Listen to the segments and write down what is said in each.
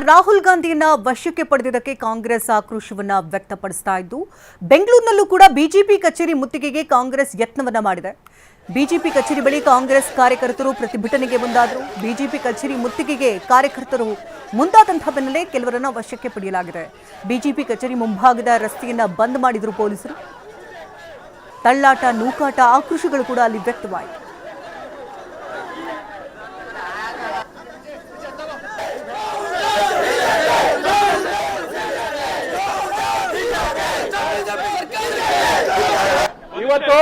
ರಾಹುಲ್ ಗಾಂಧಿಯನ್ನ ವಶಕ್ಕೆ ಪಡೆದಿದ್ದಕ್ಕೆ ಕಾಂಗ್ರೆಸ್ ಆಕ್ರೋಶವನ್ನ ವ್ಯಕ್ತಪಡಿಸ್ತಾ ಇದ್ದು ಬೆಂಗಳೂರಿನಲ್ಲೂ ಕೂಡ ಬಿಜೆಪಿ ಕಚೇರಿ ಮುತ್ತಿಗೆಗೆ ಕಾಂಗ್ರೆಸ್ ಯತ್ನವನ್ನ ಮಾಡಿದೆ. ಬಿಜೆಪಿ ಕಚೇರಿ ಬಳಿ ಕಾಂಗ್ರೆಸ್ ಕಾರ್ಯಕರ್ತರು ಪ್ರತಿಭಟನೆಗೆ ಮುಂದಾದರು. ಬಿಜೆಪಿ ಕಚೇರಿ ಮುತ್ತಿಗೆಗೆ ಕಾರ್ಯಕರ್ತರು ಮುಂದಾದಂತಹ ಬೆನ್ನಲ್ಲೇ ಕೆಲವರನ್ನ ವಶಕ್ಕೆ ಪಡೆಯಲಾಗಿದೆ. ಬಿಜೆಪಿ ಕಚೇರಿ ಮುಂಭಾಗದ ರಸ್ತೆಯನ್ನ ಬಂದ್ ಮಾಡಿದ್ರು ಪೊಲೀಸರು. ತಳ್ಳಾಟ, ನೂಕಾಟ, ಆಕ್ರೋಶಗಳು ಕೂಡ ಅಲ್ಲಿ ವ್ಯಕ್ತವಾಯಿತು. ಇವತ್ತು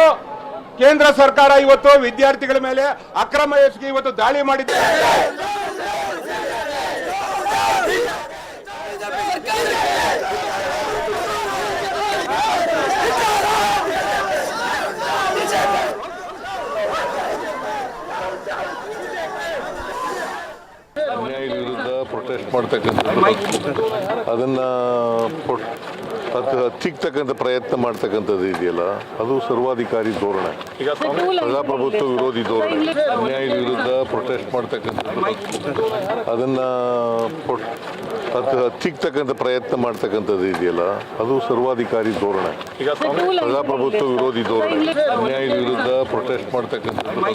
ಕೇಂದ್ರ ಸರ್ಕಾರ ಇವತ್ತು ವಿದ್ಯಾರ್ಥಿಗಳ ಮೇಲೆ ಅಕ್ರಮ ಎಸಗಿ ಇವತ್ತು ದಾಳಿ ಮಾಡಿದೆ. ವಿರುದ್ಧ ಪ್ರೊಟೆಸ್ಟ್ ಮಾಡ್ತಕ್ಕಂಥದ್ದು, ಅದನ್ನ ಹತ್ತಿಕ್ಕತಕ್ಕಂಥ ಪ್ರಯತ್ನ ಮಾಡ್ತಕ್ಕಂಥದ್ದು ಇದೆಯಲ್ಲ, ಅದು ಸರ್ವಾಧಿಕಾರಿ ಧೋರಣೆ, ಪ್ರಜಾಪ್ರಭುತ್ವ ವಿರೋಧಿ ಧೋರಣೆ. ನ್ಯಾಯದ ವಿರುದ್ಧ ಪ್ರೊಟೆಸ್ಟ್ ಮಾಡ್ತಕ್ಕಂಥದ್ದು, ಅದನ್ನ ಹತ್ತಿಕ್ಕತಕ್ಕಂಥ ಪ್ರಯತ್ನ ಮಾಡ್ತಕ್ಕಂಥದ್ದು ಇದೆಯಲ್ಲ, ಅದು ಸರ್ವಾಧಿಕಾರಿ ಧೋರಣೆ, ಪ್ರಜಾಪ್ರಭುತ್ವ ವಿರೋಧಿ ಧೋರಣೆ. ನ್ಯಾಯದ ವಿರುದ್ಧ ಪ್ರೊಟೆಸ್ಟ್ ಮಾಡ್ತಕ್ಕಂಥದ್ದು,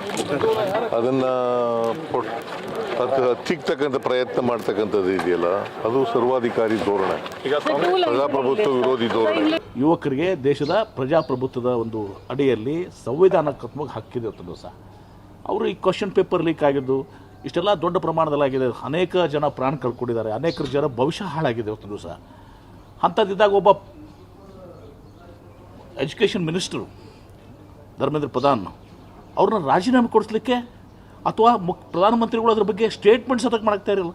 ಅದನ್ನ ಹತ್ತಿಕ್ಕತಕ್ಕಂಥ ಪ್ರಯತ್ನ ಮಾಡ್ತಕ್ಕಂಥದ್ದು ಇದೆಯಲ್ಲ, ಅದು ಸರ್ವಾಧಿಕಾರಿ ಧೋರಣೆ, ಪ್ರಜಾಪ್ರಭುತ್ವ ವಿರೋಧಿ ಧೋರಣೆ. ಯುವಕರಿಗೆ ದೇಶದ ಪ್ರಜಾಪ್ರಭುತ್ವದ ಒಂದು ಅಡಿಯಲ್ಲಿ ಸಂವಿಧಾನಾತ್ಮಕ ಹಕ್ಕಿದೆ ಇವತ್ತು ಸಹ. ಅವರು ಈ ಕ್ವಶನ್ ಪೇಪರ್ ಲೀಕ್ ಆಗಿದ್ದು ಇಷ್ಟೆಲ್ಲ ದೊಡ್ಡ ಪ್ರಮಾಣದಲ್ಲಾಗಿದೆ. ಅನೇಕ ಜನ ಪ್ರಾಣ ಕಳ್ಕೊಂಡಿದ್ದಾರೆ, ಅನೇಕ ಜನ ಭವಿಷ್ಯ ಹಾಳಾಗಿದೆ ಇವತ್ತು ಸಹ. ಅಂಥದ್ದಿದ್ದಾಗ ಒಬ್ಬ ಎಜುಕೇಷನ್ ಮಿನಿಸ್ಟರು ಧರ್ಮೇಂದ್ರ ಪ್ರಧಾನ್ ಅವ್ರನ್ನ ರಾಜೀನಾಮೆ ಕೊಡಿಸ್ಲಿಕ್ಕೆ ಅಥವಾ ಪ್ರಧಾನಮಂತ್ರಿಗಳು ಅದ್ರ ಬಗ್ಗೆ ಸ್ಟೇಟ್ಮೆಂಟ್ಸ್ ಅದಕ್ಕೆ ಮಾಡ್ತಾ ಇರಲಿಲ್ಲ.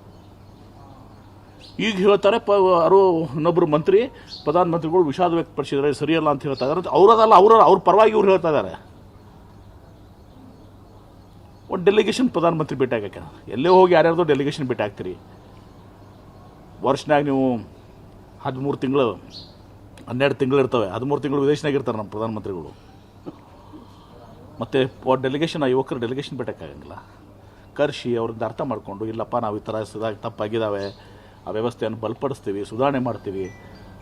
ಈಗ ಹೇಳ್ತಾರೆ ಇನ್ನೊಬ್ಬರು ಮಂತ್ರಿ ಪ್ರಧಾನಮಂತ್ರಿಗಳು ವಿಷಾದ ವ್ಯಕ್ತಪಡಿಸಿದರೆ ಸರಿಯಲ್ಲ ಅಂತ ಹೇಳ್ತಾ ಇದ್ದಾರೆ. ಅವರದಲ್ಲ, ಅವ್ರ ಪರವಾಗಿ ಇವ್ರು ಹೇಳ್ತಾ ಇದ್ದಾರೆ. ಒಂದು ಡೆಲಿಗೇಷನ್ ಪ್ರಧಾನಮಂತ್ರಿ ಭೇಟಿ ಆಗಕ್ಕೆ ಎಲ್ಲೇ ಹೋಗಿ ಯಾರ್ಯಾರ್ದೋ ಡೆಲಿಗೇಷನ್ ಭೇಟಿ ಆಗ್ತೀರಿ. ವರ್ಷನಾಗ ನೀವು 13 ತಿಂಗಳು 12 ತಿಂಗಳು ಇರ್ತವೆ, 13 ತಿಂಗಳು ವಿದೇಶನಾಗ ಇರ್ತಾರೆ ನಮ್ಮ ಪ್ರಧಾನಮಂತ್ರಿಗಳು. ಮತ್ತು ಡೆಲಿಗೇಷನ್, ಯುವಕರು ಡೆಲಿಗೇಷನ್ ಭೇಟಕ್ಕಾಗಂಗಿಲ್ಲ. ಕರೆಸಿ ಅವ್ರದ್ದು ಅರ್ಥ ಮಾಡಿಕೊಂಡು, ಇಲ್ಲಪ್ಪ ನಾವು ಈ ಥರ ತಪ್ಪಾಗಿದ್ದಾವೆ, ಆ ವ್ಯವಸ್ಥೆಯನ್ನು ಬಲಪಡಿಸ್ತೀವಿ, ಸುಧಾರಣೆ ಮಾಡ್ತೀವಿ,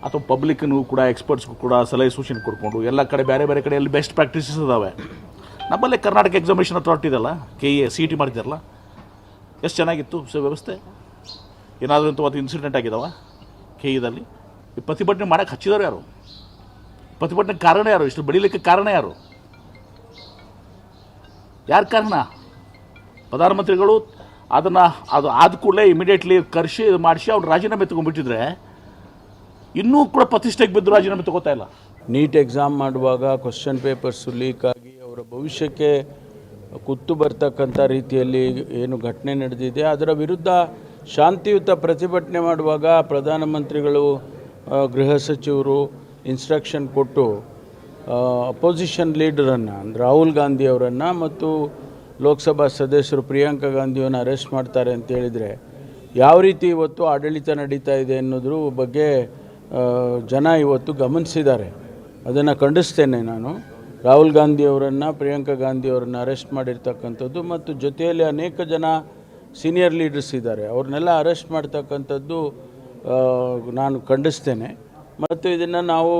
ಅಥವಾ ಪಬ್ಲಿಕ್ನು ಕೂಡ ಎಕ್ಸ್ಪರ್ಟ್ಸ್ಗೂ ಕೂಡ ಸಲಹೆ ಸೂಚನೆ ಕೊಡ್ಕೊಂಡು ಎಲ್ಲ ಕಡೆ ಬೇರೆ ಬೇರೆ ಕಡೆಯಲ್ಲಿ ಬೆಸ್ಟ್ ಪ್ರಾಕ್ಟೀಸಸ್ ಇದ್ದಾವೆ. ನಮ್ಮಲ್ಲೇ ಕರ್ನಾಟಕ ಎಕ್ಸಾಮಿನೇಷನ್ ಅಥಾರಿಟಿ ಇದೆಲ್ಲ, KE CET ಮಾಡಿದ್ದಾರಲ್ಲ, ಎಷ್ಟು ಚೆನ್ನಾಗಿತ್ತು ವ್ಯವಸ್ಥೆ. ಏನಾದರೂ ಇಂಥ ಇನ್ಸಿಡೆಂಟ್ ಆಗಿದ್ದಾವೆ KEದಲ್ಲಿ? ಈ ಪ್ರತಿಭಟನೆ ಮಾಡೋಕ್ಕೆ ಹಚ್ಚಿದವರು ಯಾರು? ಪ್ರತಿಭಟನೆ ಕಾರಣ ಯಾರು? ಇಷ್ಟು ಬೆಳೀಲಿಕ್ಕೆ ಕಾರಣ ಯಾರು? ಯಾರ ಕಾರಣ? ಪ್ರಧಾನಮಂತ್ರಿಗಳು ಅದನ್ನು ಆದ ಕೂಡಲೇ ಇಮಿಡಿಯೇಟ್ಲಿ ಕರೆಸಿ ಮಾಡಿಸಿ ಅವ್ರು ರಾಜೀನಾಮೆ ತೊಗೊಂಡ್ಬಿಟ್ಟಿದ್ರೆ ಇನ್ನೂ ಕೂಡ ಪ್ರತಿಷ್ಠೆಗೆ ಬಿದ್ದು ರಾಜೀನಾಮೆ ತೊಗೋತಾ ಇಲ್ಲ. ನೀಟ್ ಎಕ್ಸಾಮ್ ಮಾಡುವಾಗ ಕ್ವಶನ್ ಪೇಪರ್ಸು ಲೀಕ್ ಆಗಿ ಅವರ ಭವಿಷ್ಯಕ್ಕೆ ಕುತ್ತು ಬರ್ತಕ್ಕಂಥ ರೀತಿಯಲ್ಲಿ ಏನು ಘಟನೆ ನಡೆದಿದೆ, ಅದರ ವಿರುದ್ಧ ಶಾಂತಿಯುತ ಪ್ರತಿಭಟನೆ ಮಾಡುವಾಗ ಪ್ರಧಾನಮಂತ್ರಿಗಳು, ಗೃಹ ಸಚಿವರು ಇನ್ಸ್ಟ್ರಕ್ಷನ್ ಕೊಟ್ಟು ಅಪೋಸಿಷನ್ ಲೀಡರನ್ನು ರಾಹುಲ್ ಗಾಂಧಿ ಅವರನ್ನು ಮತ್ತು ಲೋಕಸಭಾ ಸದಸ್ಯರು ಪ್ರಿಯಾಂಕಾ ಗಾಂಧಿಯನ್ನು ಅರೆಸ್ಟ್ ಮಾಡ್ತಾರೆ ಅಂತ ಹೇಳಿದರೆ ಯಾವ ರೀತಿ ಇವತ್ತು ಆಡಳಿತ ನಡೀತಾ ಇದೆ ಅನ್ನೋದ್ರ ಬಗ್ಗೆ ಜನ ಇವತ್ತು ಗಮನಿಸಿದ್ದಾರೆ. ಅದನ್ನು ಖಂಡಿಸ್ತೇನೆ ನಾನು. ರಾಹುಲ್ ಗಾಂಧಿ ಅವರನ್ನು, ಪ್ರಿಯಾಂಕಾ ಗಾಂಧಿ ಅವರನ್ನು ಅರೆಸ್ಟ್ ಮಾಡಿರ್ತಕ್ಕಂಥದ್ದು ಮತ್ತು ಜೊತೆಯಲ್ಲಿ ಅನೇಕ ಜನ ಸೀನಿಯರ್ ಲೀಡರ್ಸ್ ಇದ್ದಾರೆ, ಅವ್ರನ್ನೆಲ್ಲ ಅರೆಸ್ಟ್ ಮಾಡ್ತಕ್ಕಂಥದ್ದು ನಾನು ಖಂಡಿಸ್ತೇನೆ. ಮತ್ತು ಇದನ್ನು ನಾವು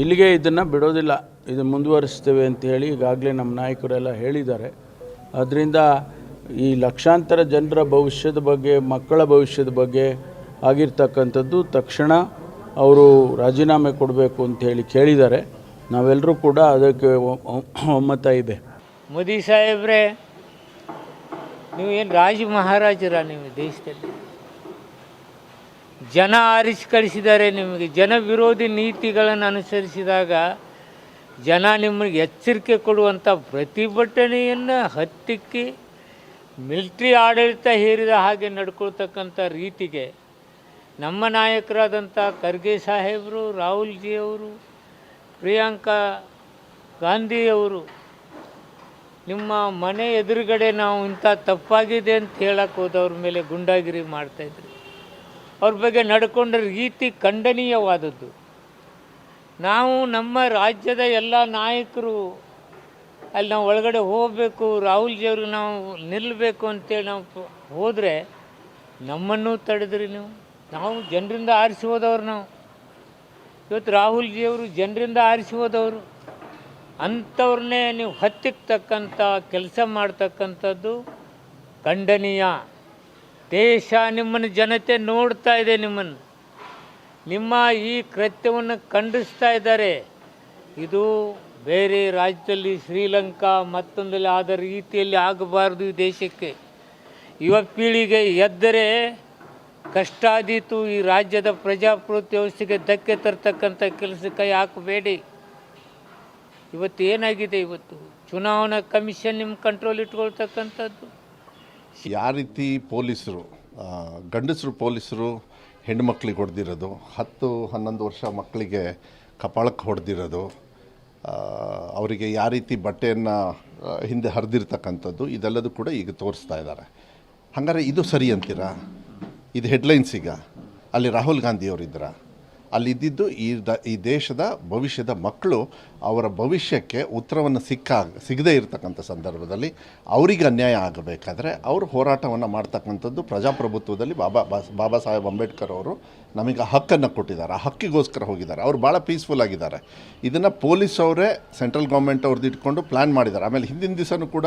ಇಲ್ಲಿಗೆ ಇದನ್ನು ಬಿಡೋದಿಲ್ಲ, ಇದು ಮುಂದುವರಿಸ್ತೇವೆ ಅಂತ ಹೇಳಿ ಈಗಾಗಲೇ ನಮ್ಮ ನಾಯಕರೆಲ್ಲ ಹೇಳಿದ್ದಾರೆ. ಅದರಿಂದ ಈ ಲಕ್ಷಾಂತರ ಜನರ ಭವಿಷ್ಯದ ಬಗ್ಗೆ, ಮಕ್ಕಳ ಭವಿಷ್ಯದ ಬಗ್ಗೆ ಆಗಿರ್ತಕ್ಕಂಥದ್ದು ತಕ್ಷಣ ಅವರು ರಾಜೀನಾಮೆ ಕೊಡಬೇಕು ಅಂತ ಹೇಳಿ ಕೇಳಿದ್ದಾರೆ. ನಾವೆಲ್ಲರೂ ಕೂಡ ಅದಕ್ಕೆ ಒಮ್ಮತ ಇದೆ. ಮೋದಿ ಸಾಹೇಬ್ರೆ, ನೀವು ಏನು ರಾಜ ಮಹಾರಾಜರ? ನೀವು ದೇಶದಲ್ಲಿ ಜನ ಆರಿಸಿ ಕಳಿಸಿದ್ದಾರೆ. ನಿಮಗೆ ಜನ ವಿರೋಧಿ ನೀತಿಗಳನ್ನು ಅನುಸರಿಸಿದಾಗ ಜನ ನಿಮಗೆ ಎಚ್ಚರಿಕೆ ಕೊಡುವಂಥ ಪ್ರತಿಭಟನೆಯನ್ನು ಹತ್ತಿಕ್ಕಿ ಮಿಲಿಟ್ರಿ ಆಡಳಿತ ಹೇರಿದ ಹಾಗೆ ನಡ್ಕೊಳ್ತಕ್ಕಂಥ ರೀತಿಗೆ ನಮ್ಮ ನಾಯಕರಾದಂಥ ಖರ್ಗೆ ಸಾಹೇಬರು, ರಾಹುಲ್ ಜಿ ಅವರು, ಪ್ರಿಯಾಂಕಾ ಗಾಂಧಿಯವರು ನಿಮ್ಮ ಮನೆ ಎದುರುಗಡೆ ನಾವು ಇಂಥ ತಪ್ಪಾಗಿದೆ ಅಂತ ಹೇಳಕ್ಕೆ ಹೋದವ್ರ ಮೇಲೆ ಗುಂಡಾಗಿರಿ ಮಾಡ್ತಾಯಿದ್ರು. ಅವ್ರ ಬಗ್ಗೆ ನಡ್ಕೊಂಡ ರೀತಿ ಖಂಡನೀಯವಾದದ್ದು. ನಾವು ನಮ್ಮ ರಾಜ್ಯದ ಎಲ್ಲ ನಾಯಕರು ಅಲ್ಲಿ ನಾವು ಒಳಗಡೆ ಹೋಗಬೇಕು, ರಾಹುಲ್ ಜಿಯವ್ರಿಗೆ ನಾವು ನಿಲ್ಲಬೇಕು ಅಂತೇಳಿ ನಾವು ಹೋದರೆ ನಮ್ಮನ್ನು ತಡೆದ್ರಿ ನೀವು. ನಾವು ಜನರಿಂದ ಆರಿಸಿ ಹೋದವ್ರು ನಾವು. ಇವತ್ತು ರಾಹುಲ್ ಜಿಯವರು ಜನರಿಂದ ಆರಿಸಿ ಹೋದವರು. ಅಂಥವ್ರನ್ನೇ ನೀವು ಹತ್ತಿಕ್ಕೆ ತಕ್ಕಂಥ ಕೆಲಸ ಮಾಡ್ತಕ್ಕಂಥದ್ದು ಖಂಡನೀಯ. ದೇಶ ನಿಮ್ಮನ್ನು ಜನತೆ ನೋಡ್ತಾ ಇದೆ, ನಿಮ್ಮ ಈ ಕೃತ್ಯವನ್ನು ಖಂಡಿಸ್ತಾ ಇದ್ದಾರೆ. ಇದು ಬೇರೆ ರಾಜ್ಯದಲ್ಲಿ ಶ್ರೀಲಂಕಾ ಮತ್ತೊಂದಲ್ಲಿ ಆದ ರೀತಿಯಲ್ಲಿ ಆಗಬಾರ್ದು. ಈ ದೇಶಕ್ಕೆ ಯುವ ಪೀಳಿಗೆ ಎದ್ದರೆ ಕಷ್ಟ ಆದೀತು. ಈ ರಾಜ್ಯದ ಪ್ರಜಾಪ್ರಭುತ್ವ ವ್ಯವಸ್ಥೆಗೆ ಧಕ್ಕೆ ತರ್ತಕ್ಕಂಥ ಕೆಲಸಕ್ಕೆ ಹಾಕಬೇಡಿ. ಇವತ್ತು ಏನಾಗಿದೆ, ಇವತ್ತು ಚುನಾವಣಾ ಕಮಿಷನ್ ನಿಮ್ಮ ಕಂಟ್ರೋಲ್ ಇಟ್ಕೊಳ್ತಕ್ಕಂಥದ್ದು. ಯಾವ ರೀತಿ ಪೊಲೀಸರು ಗಂಡಸರು ಪೊಲೀಸರು ಹೆಣ್ಣುಮಕ್ಳಿಗೆ ಹೊಡೆದಿರೋದು, 10-11 ವರ್ಷ ಮಕ್ಕಳಿಗೆ ಕಪಾಳಕ್ಕೆ ಹೊಡೆದಿರೋದು, ಅವರಿಗೆ ಯಾವ ರೀತಿ ಬಟ್ಟೆಯನ್ನು ಹಿಂದೆ ಹರಿದಿರ್ತಕ್ಕಂಥದ್ದು, ಇದೆಲ್ಲದೂ ಕೂಡ ಈಗ ತೋರಿಸ್ತಾ ಇದ್ದಾರೆ. ಹಾಗಾದ್ರೆ ಇದು ಸರಿ ಅಂತೀರಾ? ಇದು ಹೆಡ್ಲೈನ್ಸಿಗ ಅಲ್ಲಿ ರಾಹುಲ್ ಗಾಂಧಿಯವರಿದ್ದರ ಅಲ್ಲಿದ್ದಿದ್ದು ಈ ದೇಶದ ಭವಿಷ್ಯದ ಮಕ್ಕಳು ಅವರ ಭವಿಷ್ಯಕ್ಕೆ ಉತ್ತರವನ್ನು ಸಿಗದೇ ಇರತಕ್ಕಂಥ ಸಂದರ್ಭದಲ್ಲಿ ಅವರಿಗೆ ಅನ್ಯಾಯ ಆಗಬೇಕಾದ್ರೆ ಅವರು ಹೋರಾಟವನ್ನು ಮಾಡ್ತಕ್ಕಂಥದ್ದು ಪ್ರಜಾಪ್ರಭುತ್ವದಲ್ಲಿ ಬಾಬಾ ಸಾಹೇಬ್ ಅಂಬೇಡ್ಕರ್ ಅವರು ನಮಗೆ ಹಕ್ಕನ್ನು ಕೊಟ್ಟಿದ್ದಾರೆ. ಆ ಹಕ್ಕಿಗೋಸ್ಕರ ಹೋಗಿದ್ದಾರೆ. ಅವರು ಭಾಳ ಪೀಸ್ಫುಲ್ ಆಗಿದ್ದಾರೆ. ಇದನ್ನು ಪೊಲೀಸ್ ಅವರೇ ಸೆಂಟ್ರಲ್ ಗೌರ್ಮೆಂಟ್ ಅವ್ರದ್ದು ಇಟ್ಕೊಂಡು ಪ್ಲ್ಯಾನ್ ಮಾಡಿದ್ದಾರೆ. ಆಮೇಲೆ ಹಿಂದಿನ ದಿವಸನೂ ಕೂಡ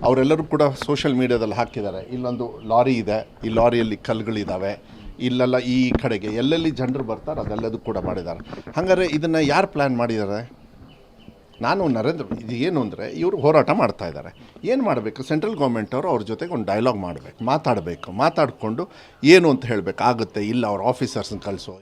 ಅವರೆಲ್ಲರೂ ಕೂಡ ಸೋಷಿಯಲ್ ಮೀಡಿಯಾದಲ್ಲಿ ಹಾಕಿದ್ದಾರೆ. ಇಲ್ಲೊಂದು ಲಾರಿ ಇದೆ, ಈ ಲಾರಿಯಲ್ಲಿ ಕಲ್ಲುಗಳಿದ್ದಾವೆ, ಇಲ್ಲೆಲ್ಲ ಈ ಕಡೆಗೆ ಎಲ್ಲೆಲ್ಲಿ ಜನರು ಬರ್ತಾರೆ ಅದೆಲ್ಲದೂ ಕೂಡ ಮಾಡಿದ್ದಾರೆ. ಹಾಗಾದರೆ ಇದನ್ನು ಯಾರು ಪ್ಲ್ಯಾನ್ ಮಾಡಿದ್ದಾರೆ? ಇದು ಏನು ಅಂದರೆ ಇವರು ಹೋರಾಟ ಮಾಡ್ತಾ ಇದ್ದಾರೆ. ಏನು ಮಾಡಬೇಕು? ಸೆಂಟ್ರಲ್ ಗೌರ್ಮೆಂಟ್ ಅವರು ಅವ್ರ ಜೊತೆಗೆ ಒಂದು ಡೈಲಾಗ್ ಮಾಡಬೇಕು, ಮಾತಾಡಬೇಕು. ಮಾತಾಡಿಕೊಂಡು ಏನು ಅಂತ ಹೇಳಬೇಕು. ಆಗುತ್ತೆ, ಇಲ್ಲ ಅವ್ರ ಆಫೀಸರ್ಸ್ನ ಕಳಿಸೋ